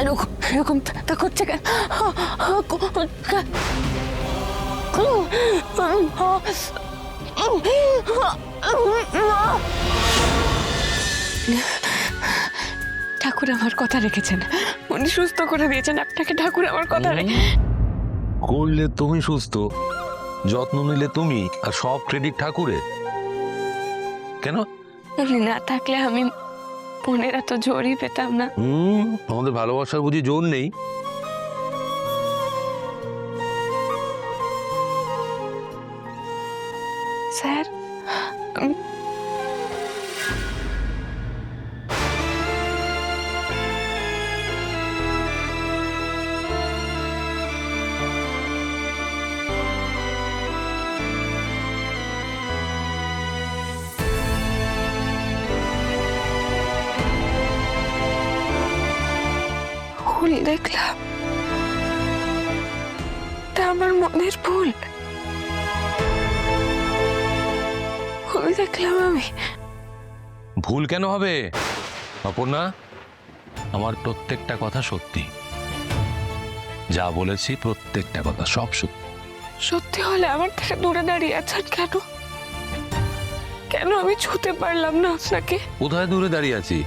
এরকম এরকম তা করছে কেন? ঠাকুর আমার কথা রেখেছেন, উনি সুস্থ করে দিয়েছেন আপনাকে। ঠাকুর আমার কথা করলে তুমি সুস্থ, যত্ন নিলে তুমি, আর সব ক্রেডিট ঠাকুরের। কেন? উনি না থাকলে আমি মনের এত জোরই পেতাম না। আমাদের ভালোবাসার বুঝি জোর নেই? স্যার, ভুল দেখলাম, তা আমার মনের ভুল। ভুল দেখলাম আমি। ভুল কেন হবে অপর্ণা? আমার প্রত্যেকটা কথা সত্যি, যা বলেছি প্রত্যেকটা কথা সব সত্যি। সত্যি হলে আমার থেকে দূরে দাঁড়িয়ে আছেন কেন? কেন আমি ছুতে পারলাম না আপনাকে? কোথায় দূরে দাঁড়িয়ে আছি?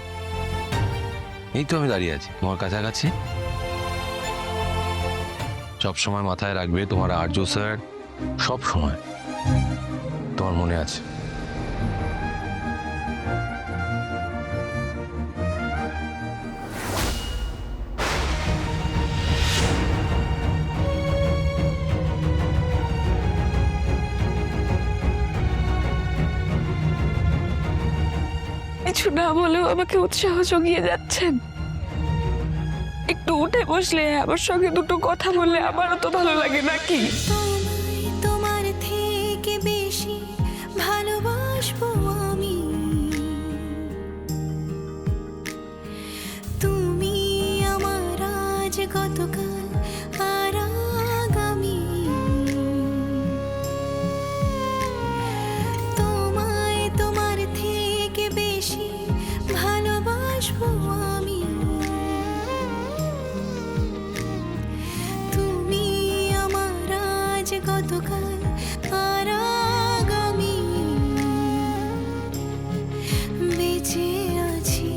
এই তো আমি দাঁড়িয়ে আছি তোমার কাছাকাছি। সব সময় মাথায় রাখবে, তোমার আর্য স্যার সব সময় তোমার মনে আছে। কিছু না বলেও আমাকে উৎসাহ জুগিয়ে যাচ্ছেন। একটু উঠে বসলে, আমার সঙ্গে দুটো কথা বললে আমারও তো ভালো লাগে নাকি? তোমার থেকে বেশি ভালোবাসবো আমি। তুমি আমার আজ গতকাল আর আগামী। তোমায় তোমার থেকে বেশি ভালোবাসবো আমি। তুমি আমার আজ গতকাল আর আগামী। বেঁচে আছি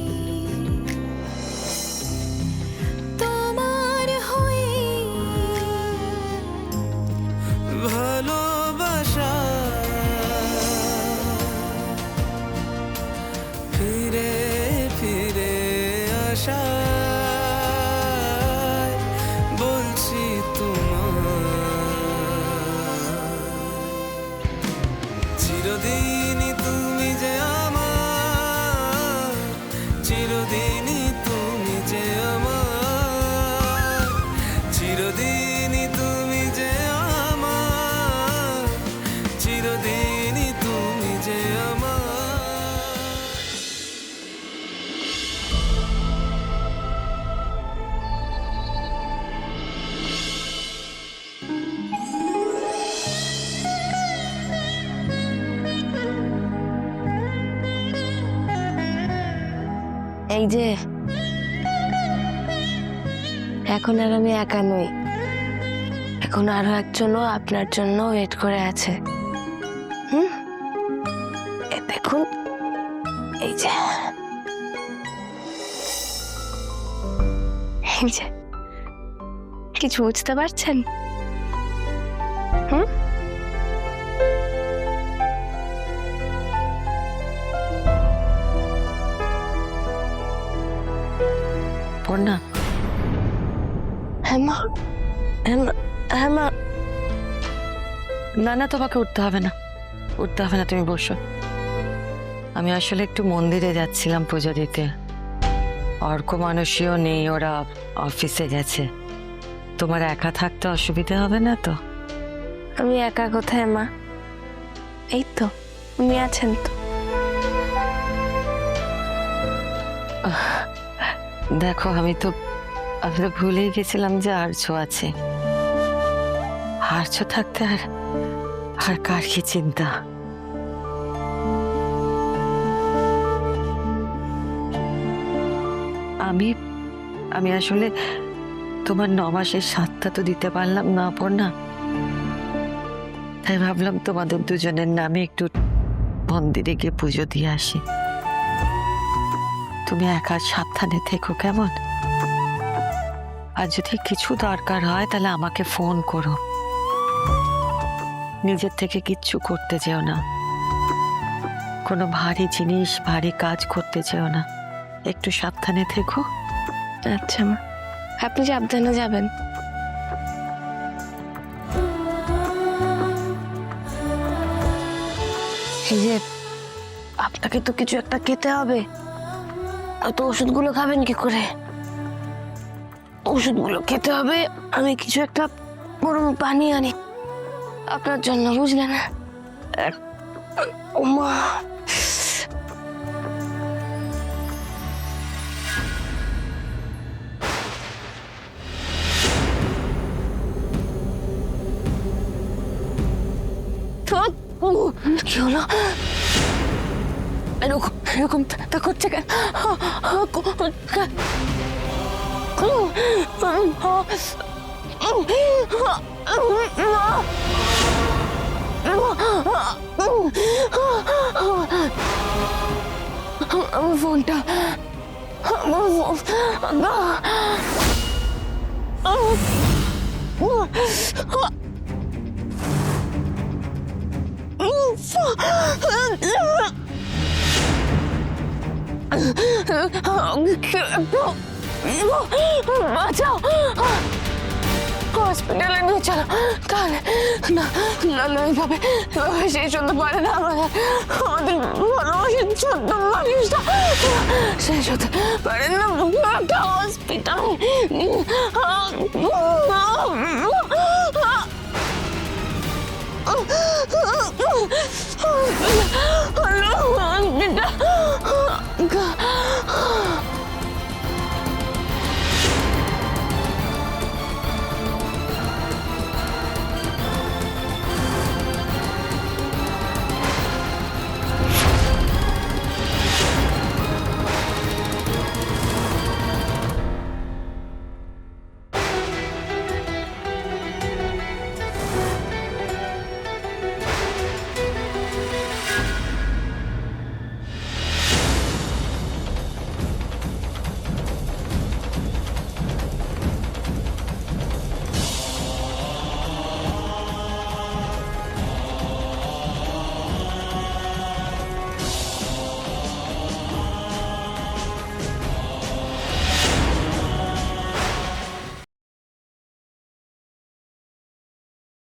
তোমার হয়ে। ভালোবাসা ফিরে ফিরে আসা বলছি তোমার। চিরদিনই তুমি যে আমার, চিরদিনই তুমি যে আমার, চিরদিনই তুমি যে আমার, চিরদিনই তুমি যে আমার। এই যে এখন আর আমি একা নই, এখন আরো একজনও আপনার জন্য ওয়েট করে আছে। দেখুন, এই যে এই যে, কিছু বুঝতে পারছেন? পূর্ণা, হ্যাঁ মা, হ্যাঁ মা, হ্যাঁ মা। না না, তোমাকে উঠতে হবে না, উঠতে হবে না, তুমি বসো। আমি আসলে একটু মন্দিরে যাচ্ছিলাম পুজো দিতে। অর্ক মানুষীও নেই, ওরা অফিসে গেছে। তোমার একা থাকতে অসুবিধা হবে না তো? আমি একা কোথায় মা, এই তো উনি আছেন তো। দেখো, আমি তো ভুলেই গেছিলাম যে আর্য আছে। আর্য থাকতে আর কার কি চিন্তা। আমি আসলে তোমার 9 মাসের সাতটা তো দিতে পারলাম না অপর্ণা, তাই ভাবলাম তোমাদের দুজনের নামে একটু মন্দিরে গিয়ে পুজো দিয়ে আসি। তুমি একা সাবধানে থেকো কেমন? আর যদি কিছু দরকার হয় তাহলে আমাকে ফোন করো। নিজের থেকে কিচ্ছু করতে যেও না, কোনো ভারী জিনিস ভারী কাজ করতে যেও না, একটু সাবধানে থেকো। আচ্ছা মা, আপনি সাবধানে যাবেন। এই যে আপনাকে তো কিছু একটা খেতে হবে, তো ওষুধগুলো খাবেন কি করে? ওষুধগুলো খেতে হবে, আমি কিছু একটা গরম পানি আনি আপনার জন্য, বুঝলেন? ও মা, কি হলো? এরকম এরকম তা করছে কেন? আমার ফোনটা, বাঁচাও, হসপিটালে নিয়ে চলো। তাহলে না না না, এইভাবে শেষ হতে পারে না। আমাদের ভালোবাসার ছোট্ট মানুষটা শেষ হতে পারে না। হসপিটাল